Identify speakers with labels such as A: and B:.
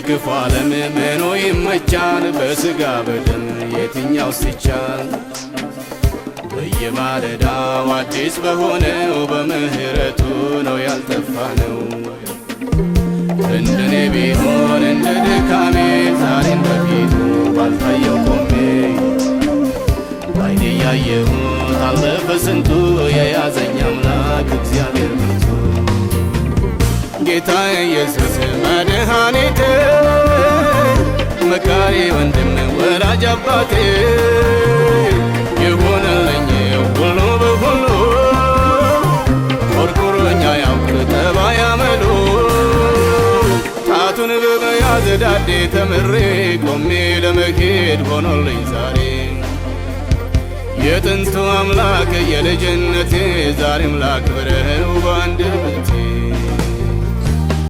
A: ክፉ ዓለም ምኑ ይመቻል? በሥጋ በደም የትኛውስ ይቻል? በየማለዳው አዲስ በሆነው በምህረቱ ነው ያልጠፋነው። እንደኔ ቢሆን እንደ ድካሜ ዛሬን በፊቱ ባልታየው ቆሜ ባይኔ ያየሁት አለፈ ስንቱ የያዘኝ አምላክ እግዚአብሔር ብርቱ። ጌታ ኢየሱስ መድኃኒቴ መካሪ ወንድም ወላጅ አባቴ የሆነልኝ ሁሉ በሁሉ ኮርኩሮኛ ያውቅ ጠባይ አመሉ ጣቱን በመያዝ ዳዴ ተምሬ ቆሜ ለመሄድ ሆኖልኝ ዛሬ የጥንቱ አምላክ የልጅነቴ ዛሬም ላክብረው በአንደበቴ